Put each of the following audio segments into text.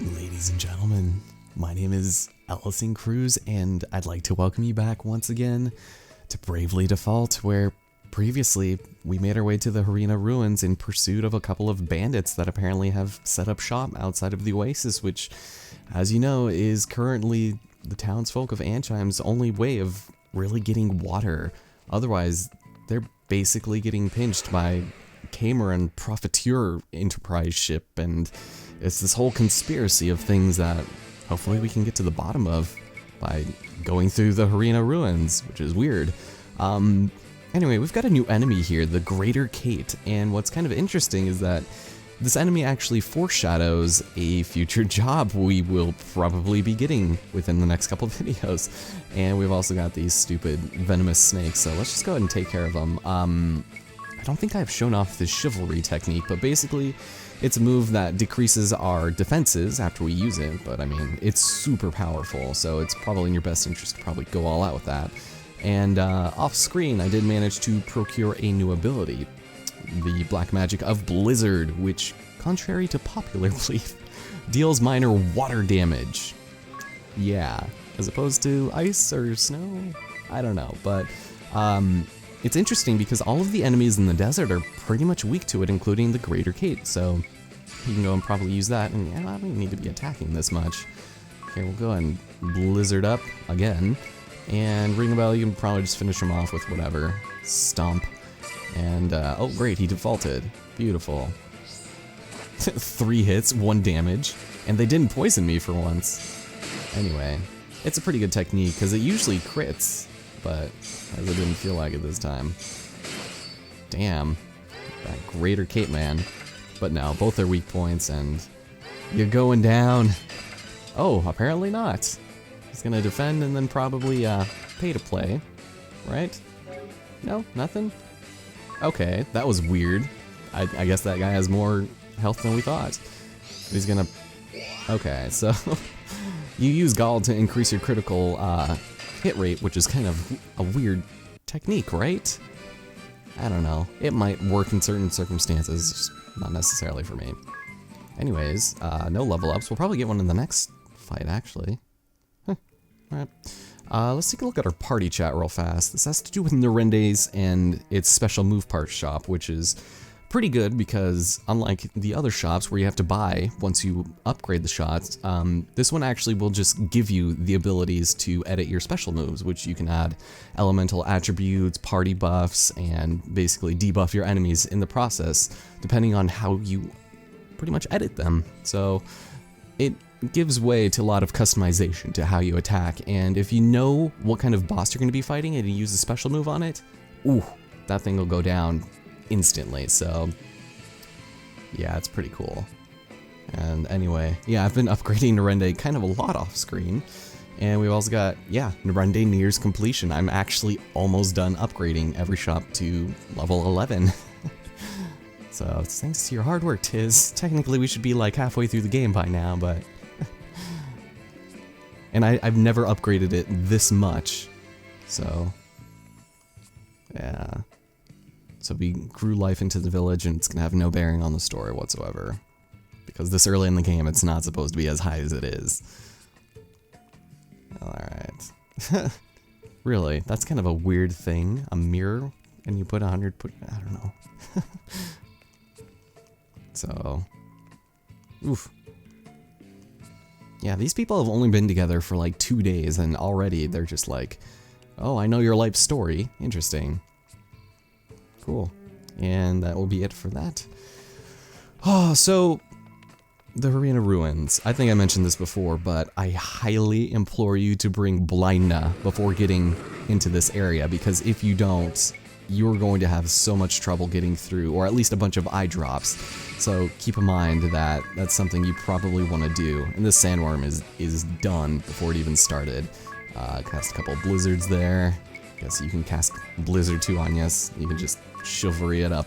Ladies and gentlemen, my name is Ellison Cruz, and I'd like to welcome you back once again to Bravely Default, where previously we made our way to the Harena ruins in pursuit of a couple of bandits that apparently have set up shop outside of the oasis, which, as you know, is currently the townsfolk of Ansheim's only way of really getting water. Otherwise, they're basically getting pinched by Cameron Profiteer Enterprise ship, and it's this whole conspiracy of things that hopefully we can get to the bottom of by going through the Harena ruins, which is weird. Anyway, we've got a new enemy here, the Greater Kate, and what's kind of interesting is that this enemy actually foreshadows a future job we will probably be getting within the next couple of videos. And we've also got these stupid venomous snakes, so let's just go ahead and take care of them. I don't think I've shown off this chivalry technique, but basically it's a move that decreases our defenses after we use it, but I mean, it's super powerful, so it's probably in your best interest to probably go all out with that. And off screen, I did manage to procure a new ability, the Black Magic of Blizzard, which, contrary to popular belief, deals minor water damage. Yeah, as opposed to ice or snow? I don't know, but it's interesting because all of the enemies in the desert are pretty much weak to it, including the Greater Kate, so you can go and probably use that, and yeah, I don't need to be attacking this much. Okay, we'll go and Blizzard up again, and ring a bell. You can probably just finish him off with whatever. Stomp. And, oh great, he defaulted. Beautiful. 3 hits, 1 damage, and they didn't poison me for once. Anyway, it's a pretty good technique, because it usually crits, but as it didn't feel like it this time. Damn, that Greater Kate man. But no, both are weak points, and you're going down. Oh, apparently not. He's gonna defend and then probably pay to play, right? No, nothing? Okay, that was weird. I guess that guy has more health than we thought. He's gonna... Okay, so you use Gall to increase your critical hit rate, which is kind of a weird technique, right? I don't know. It might work in certain circumstances, just not necessarily for me. Anyways, no level ups. We'll probably get one in the next fight, actually. Alright. Let's take a look at our party chat real fast. This has to do with Nerende's and its special move part shop, which is pretty good because unlike the other shops where you have to buy once you upgrade the shots, this one actually will just give you the abilities to edit your special moves, which you can add elemental attributes, party buffs, and basically debuff your enemies in the process, depending on how you pretty much edit them. So it gives way to a lot of customization to how you attack, and if you know what kind of boss you're going to be fighting and you use a special move on it, ooh, that thing will go down instantly. So yeah, it's pretty cool. And anyway, yeah, I've been upgrading Nerende kind of a lot off screen, and we've also got, yeah, Nerende nears completion. I'm actually almost done upgrading every shop to level 11. So it's thanks to your hard work, Tiz. Technically we should be like halfway through the game by now, but and I've never upgraded it this much, so yeah. So we grew life into the village, and it's gonna have no bearing on the story whatsoever, because this early in the game it's not supposed to be as high as it is. Alright. Really, that's kind of a weird thing, a mirror, and you put 100, I don't know. So, oof. Yeah, these people have only been together for like 2 days, and already they're just like, oh, I know your life story. Interesting. Cool. And that will be it for that. Oh, so the Harena ruins. I think I mentioned this before, but I highly implore you to bring Blindna before getting into this area, because if you don't, you're going to have so much trouble getting through, or at least a bunch of eye drops. So keep in mind that that's something you probably want to do. And this sandworm is done before it even started. Cast a couple of blizzards there. Guess you can cast blizzard too on yes. You can just chivalry it up.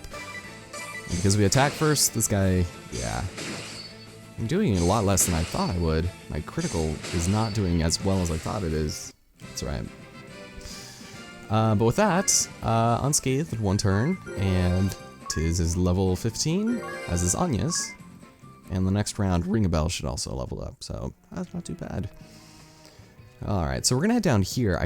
And because we attack first, this guy, yeah. I'm doing a lot less than I thought I would. My critical is not doing as well as I thought it is. That's right. But with that, unscathed in 1 turn, and Tiz is level 15, as is Anya's. And the next round, Ring a Bell should also level up, so that's not too bad. Alright, so we're gonna head down here.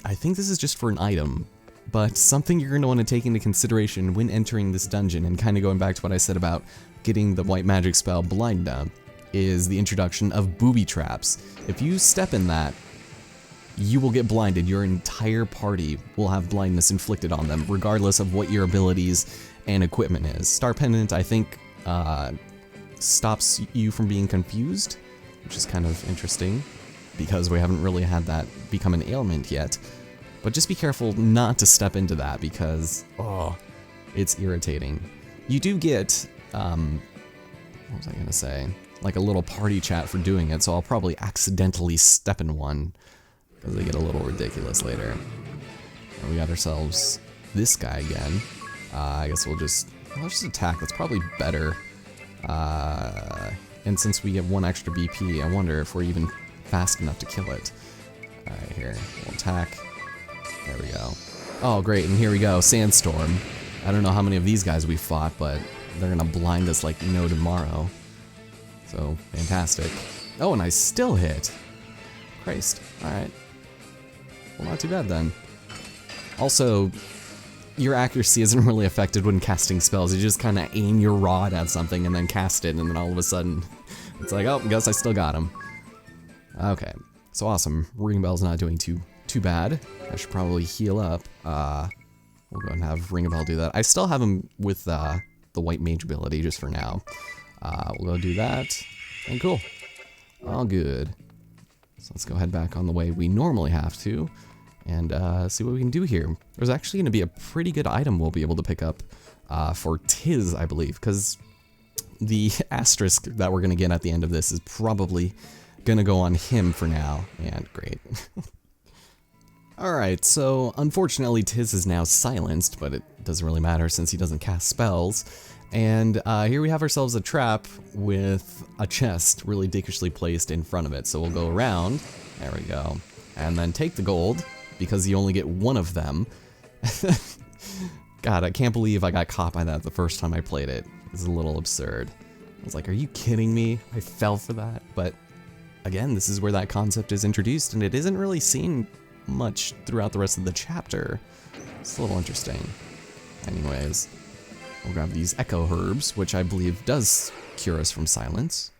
I think this is just for an item, but something you're gonna want to take into consideration when entering this dungeon, and kind of going back to what I said about getting the white magic spell Blind Up, is the introduction of booby traps. If you step in that, you will get blinded. Your entire party will have blindness inflicted on them, regardless of what your abilities and equipment is. Star Pendant, I think, stops you from being confused, which is kind of interesting, because we haven't really had that become an ailment yet. But just be careful not to step into that, because, oh, it's irritating. You do get, what was I gonna say? Like a little party chat for doing it, so I'll probably accidentally step in one, because they get a little ridiculous later. And we got ourselves this guy again. I guess we'll just attack. That's probably better. And since we get 1 extra BP, I wonder if we're even fast enough to kill it. Alright, here. We'll attack. There we go. Oh, great, and here we go. Sandstorm. I don't know how many of these guys we fought, but they're gonna blind us like no tomorrow. So, fantastic. Oh, and I still hit. Christ. Alright. Well, not too bad then. Also, your accuracy isn't really affected when casting spells. You just kind of aim your rod at something and then cast it, and then all of a sudden, it's like, oh, I guess I still got him. Okay, so awesome. Ring Bell's not doing too bad. I should probably heal up. We'll go ahead and have Ring a Bell do that. I still have him with the white mage ability just for now. We'll go do that, and cool. All good. So let's go head back on the way we normally have to, and see what we can do here. There's actually going to be a pretty good item we'll be able to pick up for Tiz, I believe, because the asterisk that we're going to get at the end of this is probably going to go on him for now, and great. Alright, so unfortunately Tiz is now silenced, but it doesn't really matter since he doesn't cast spells. And here we have ourselves a trap with a chest really dickishly placed in front of it. So we'll go around, there we go, and then take the gold, because you only get 1 of them. God, I can't believe I got caught by that the first time I played it. It's a little absurd. I was like, are you kidding me? I fell for that. But again, this is where that concept is introduced, and it isn't really seen much throughout the rest of the chapter. It's a little interesting. Anyways, we'll grab these echo herbs, which I believe does cure us from silence.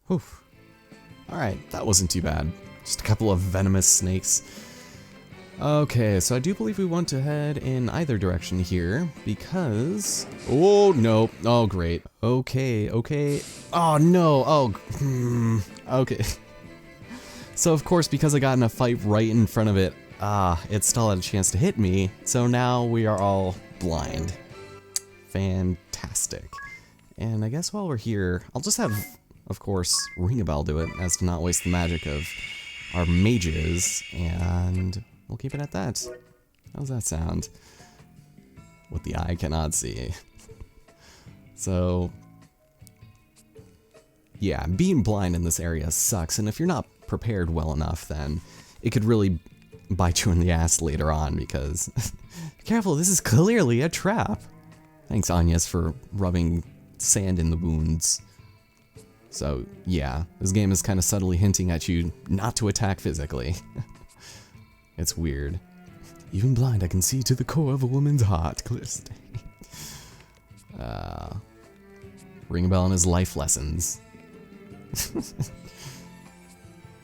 Whew. Alright, that wasn't too bad. Just a couple of venomous snakes. Okay, so I do believe we want to head in either direction here, because... Oh, no. Oh, great. Okay. Oh, no. Oh, okay. So, of course, because I got in a fight right in front of it, it still had a chance to hit me, so now we are all blind. Fantastic. And I guess while we're here, I'll just have, of course, Ring a Bell do it, as to not waste the magic of our mages, and we'll keep it at that. How's that sound? What the eye cannot see. So, yeah, being blind in this area sucks, and if you're not prepared well enough, then it could really bite you in the ass later on, because careful, this is clearly a trap. Thanks, Agnes, for rubbing sand in the wounds. So yeah, this game is kind of subtly hinting at you not to attack physically. It's weird. Even blind, I can see to the core of a woman's heart. Clear as day. Ring a Bell and his life lessons.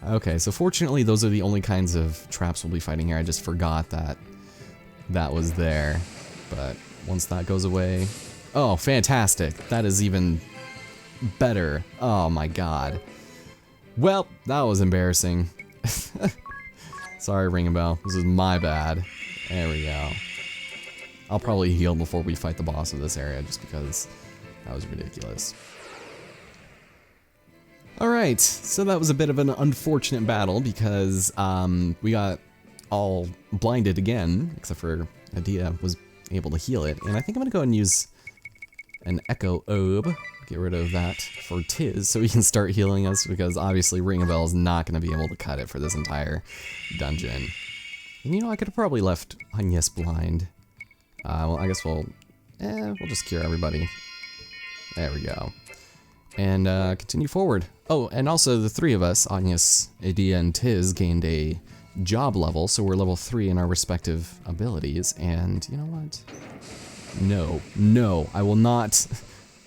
Okay, so fortunately those are the only kinds of traps we'll be fighting here. I just forgot that that was there. But once that goes away... Oh, fantastic. That is even better. Oh my god. Well, that was embarrassing. Sorry, Ring a Bell. This is my bad. There we go. I'll probably heal before we fight the boss of this area, just because that was ridiculous. Alright, so that was a bit of an unfortunate battle, because we got all blinded again, except for Adia was able to heal it. And I think I'm going to go and use an Echo Orb, get rid of that for Tiz, so he can start healing us, because obviously Ring a Bell is not going to be able to cut it for this entire dungeon. And you know, I could have probably left Agnes blind. Well, I guess we'll just cure everybody. There we go. and continue forward. Oh, and also the three of us, Agnes, Idia, and Tiz, gained a job level, so we're level 3 in our respective abilities, and you know what? No, I will not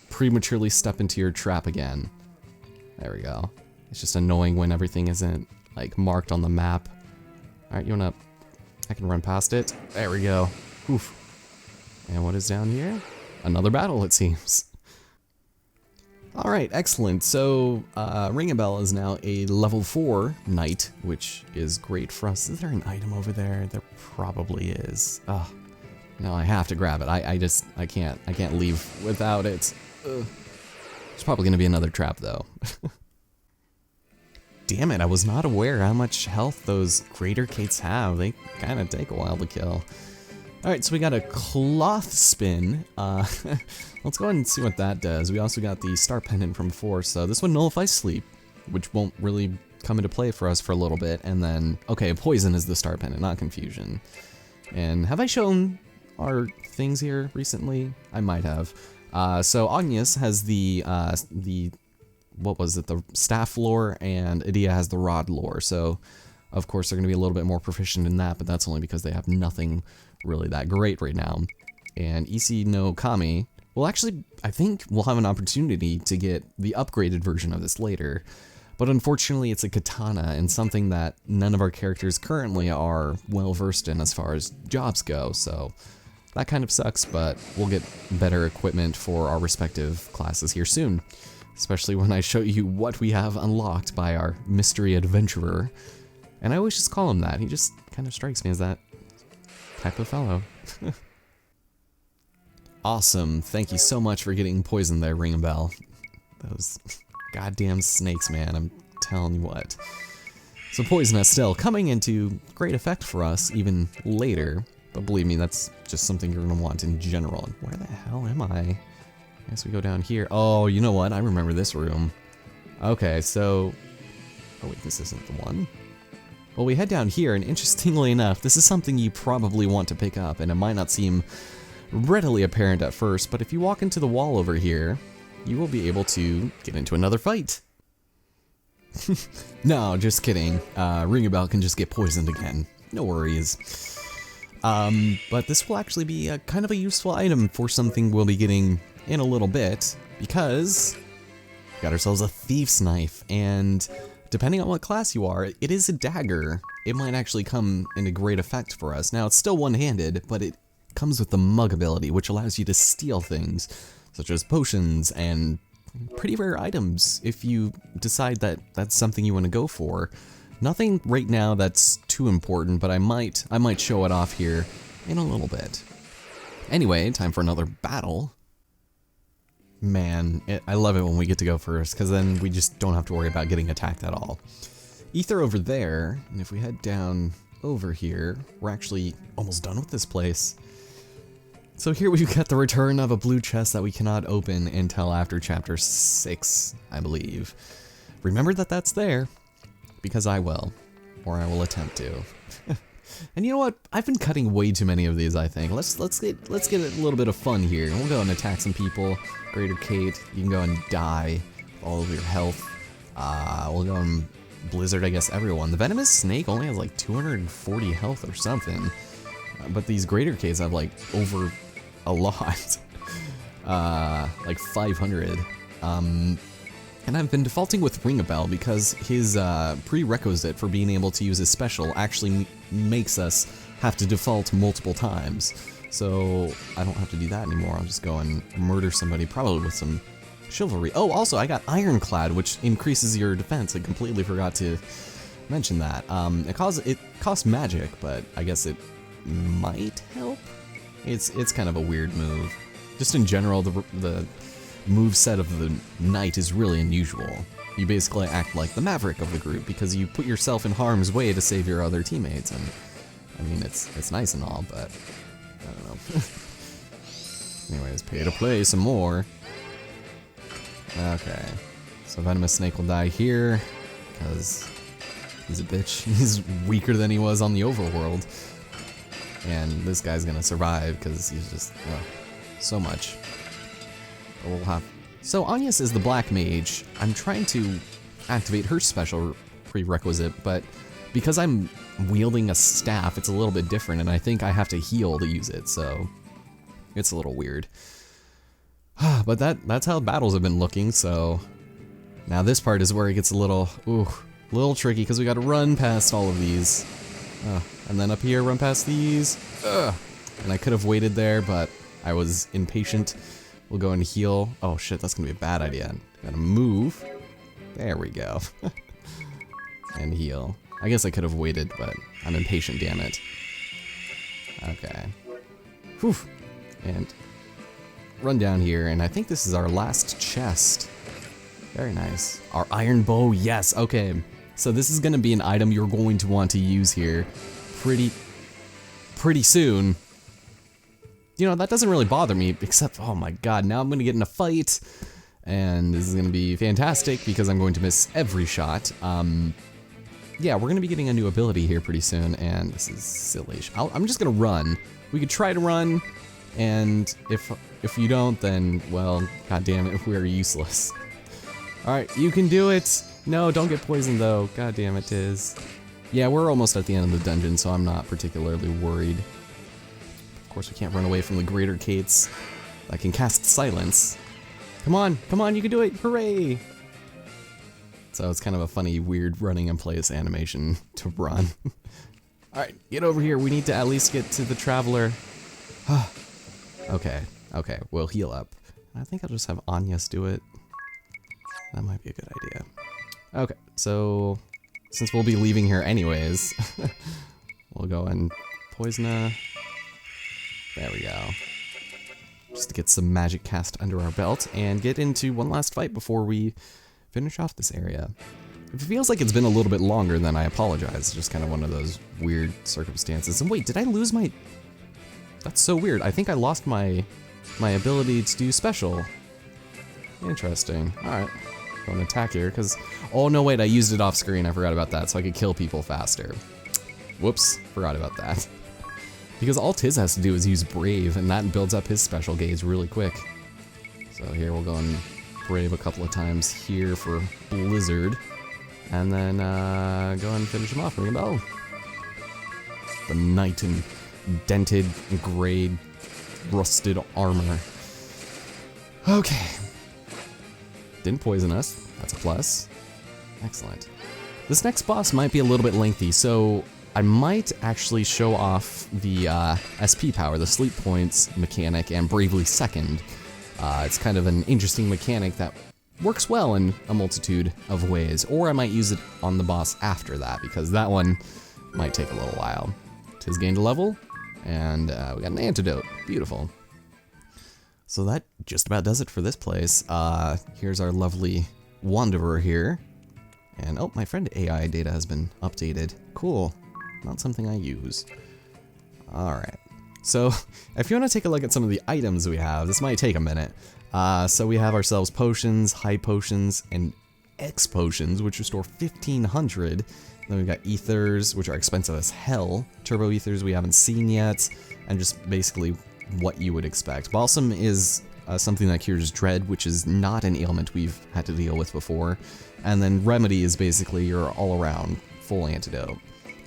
prematurely step into your trap again. There we go. It's just annoying when everything isn't, like, marked on the map. Alright, you wanna... I can run past it. There we go. Oof. And what is down here? Another battle, it seems. Alright, excellent. So, Ring a Bell is now a level 4 knight, which is great for us. Is there an item over there? There probably is. Oh, no, I have to grab it. I can't leave without it. Ugh. There's probably gonna be another trap, though. Damn it, I was not aware how much health those Greater Cates have. They kind of take a while to kill. Alright, so we got a cloth spin. Let's go ahead and see what that does. We also got the star pendant from before, so this one nullifies sleep, which won't really come into play for us for a little bit. And then, okay, poison is the star pendant, not confusion. And have I shown our things here recently? I might have. So Agnes has the what was it, the staff lore, and Idia has the rod lore. So, of course, they're going to be a little bit more proficient in that, but that's only because they have nothing really that great right now. And Issei no Kami, well, actually, I think we'll have an opportunity to get the upgraded version of this later. But unfortunately, it's a katana, and something that none of our characters currently are well versed in as far as jobs go, so that kind of sucks, but we'll get better equipment for our respective classes here soon. Especially when I show you what we have unlocked by our mystery adventurer. And I always just call him that. He just kind of strikes me as that type of fellow. Awesome. Thank you so much for getting poisoned there, Ring a Bell. Those goddamn snakes, man. I'm telling you what. So poison is still coming into great effect for us even later. But believe me, that's just something you're going to want in general. And where the hell am I? I guess we go down here. Oh, you know what? I remember this room. Okay, so... Oh wait, this isn't the one. Well, we head down here, and interestingly enough, this is something you probably want to pick up, and it might not seem readily apparent at first, but if you walk into the wall over here, you will be able to get into another fight. No, just kidding. Ring a Bell can just get poisoned again. No worries. But this will actually be a kind of a useful item for something we'll be getting in a little bit, because we got ourselves a thief's knife, and depending on what class you are, it is a dagger. It might actually come into great effect for us. Now, it's still one-handed, but it comes with the mug ability, which allows you to steal things, such as potions and pretty rare items, if you decide that that's something you want to go for. Nothing right now that's too important, but I might show it off here in a little bit. Anyway, time for another battle. Man, I love it when we get to go first, because then we just don't have to worry about getting attacked at all. Ether over there, and if we head down over here, we're actually almost done with this place. So here we've got the return of a blue chest that we cannot open until after chapter 6, I believe. Remember that that's there, because I will, or I will attempt to. And you know what? I've been cutting way too many of these, I think. Let's get a little bit of fun here. We'll go and attack some people. Greater Kate, you can go and die all of your health. We'll go and blizzard, I guess, everyone. The venomous snake only has like 240 health or something. But these Greater Kates have like over a lot. Like 500. And I've been defaulting with Ring a Bell because his prerequisite for being able to use his special actually makes us have to default multiple times. So I don't have to do that anymore. I'll just go and murder somebody, probably with some chivalry. Oh, also I got Ironclad, which increases your defense. I completely forgot to mention that. It costs magic, but I guess it might help. It's kind of a weird move. Just in general, the moveset of the knight is really unusual. You basically act like the maverick of the group because you put yourself in harm's way to save your other teammates, and I mean it's nice and all, but I don't know. Anyways, pay to play some more. Okay, so Venomous Snake will die here because he's a bitch. He's weaker than he was on the overworld, and this guy's gonna survive because he's just so much. We'll have So Agnes is the black mage. I'm trying to activate her special prerequisite, but because I'm wielding a staff, it's a little bit different, and I think I have to heal to use it, so it's a little weird. But that's how battles have been looking, so now this part is where it gets a little tricky, because we gotta run past all of these. And then up here, run past these. And I could have waited there, but I was impatient. We'll go and heal. Oh shit, that's gonna be a bad idea. Gotta move. There we go. And heal. I guess I could have waited, but I'm impatient, damn it. Okay. Whew. And run down here, and I think this is our last chest. Very nice. Our iron bow, yes, okay. So this is gonna be an item you're going to want to use here pretty soon. You know, that doesn't really bother me, except, oh my god, now I'm gonna get in a fight, and this is gonna be fantastic because I'm going to miss every shot. Yeah, we're gonna be getting a new ability here pretty soon, and this is silly. I'm just gonna run. We could try to run, and if you don't, then, well, god damn it, we're useless. Alright, you can do it! No, don't get poisoned though, god damn it, Tiz. Yeah, we're almost at the end of the dungeon, so I'm not particularly worried. Of course, we can't run away from the greater Kates. I can cast silence. Come on, you can do it, hooray! So it's kind of a funny, weird running in place animation to run. Alright, get over here, we need to at least get to the Traveler. Okay, we'll heal up. I think I'll just have Agnes do it. That might be a good idea. Okay, so since we'll be leaving here anyways, we'll go and poison her. There we go. Just to get some magic cast under our belt and get into one last fight before we finish off this area. If it feels like it's been a little bit longer, then I apologize. It's just kind of one of those weird circumstances. And wait, did I lose my... That's so weird. I think I lost my ability to do special. Interesting. Alright. Go and attack here, because... Oh, no, wait, I used it off screen. I forgot about that, so I could kill people faster. Whoops. Forgot about that. Because all Tiz has to do is use Brave, and that builds up his special gauge really quick. So here we'll go and Brave a couple of times here for Blizzard. And then go and finish him off. Oh. The knight in dented, grayed, rusted armor. Okay. Didn't poison us. That's a plus. Excellent. This next boss might be a little bit lengthy, so I might actually show off the SP power, the sleep points mechanic, and Bravely Second. It's kind of an interesting mechanic that works well in a multitude of ways, or I might use it on the boss after that, because that one might take a little while. Tiz gained a level, and we got an antidote. Beautiful. So that just about does it for this place. Here's our lovely Wanderer here. And oh, my friend AI data has been updated. Cool. Not something I use. Alright. So, if you want to take a look at some of the items we have, this might take a minute. So we have ourselves potions, high potions, and X potions, which restore 1500. Then we've got ethers, which are expensive as hell. Turbo ethers we haven't seen yet, and just basically what you would expect. Balsam is something that cures dread, which is not an ailment we've had to deal with before. And then remedy is basically your all-around full antidote.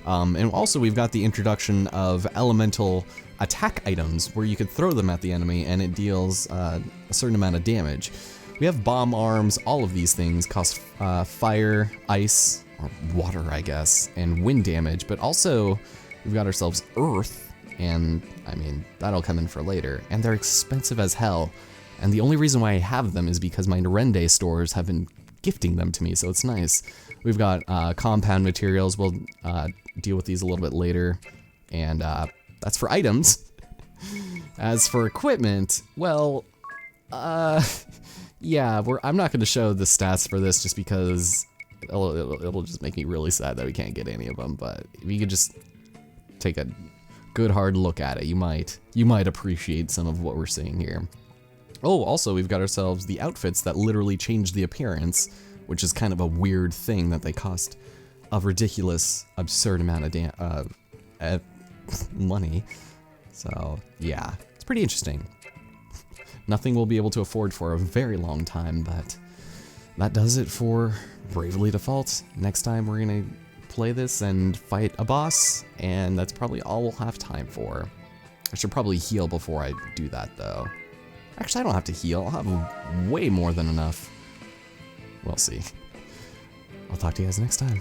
And also we've got the introduction of elemental attack items where you could throw them at the enemy and it deals a certain amount of damage. We have bomb arms. All of these things cost fire, ice, or water, I guess, and wind damage, but also we've got ourselves earth, and I mean, that'll come in for later, and they're expensive as hell, and the only reason why I have them is because my Nerende stores have been gifting them to me, so it's nice. We've got compound materials. We'll deal with these a little bit later, and that's for items. As for equipment, well, yeah, I'm not going to show the stats for this just because it'll just make me really sad that we can't get any of them, but if you could just take a good hard look at it, you might appreciate some of what we're seeing here. Oh, also we've got ourselves the outfits that literally change the appearance, which is kind of a weird thing that they cost a ridiculous, absurd amount of money. So yeah, it's pretty interesting. nothing we'll be able to afford for a very long time, but that does it for Bravely Default. Next time we're gonna play this and fight a boss, and that's probably all we'll have time for. I should probably heal before I do that, though. Actually, I don't have to heal. I'll have way more than enough. We'll see. I'll talk to you guys next time.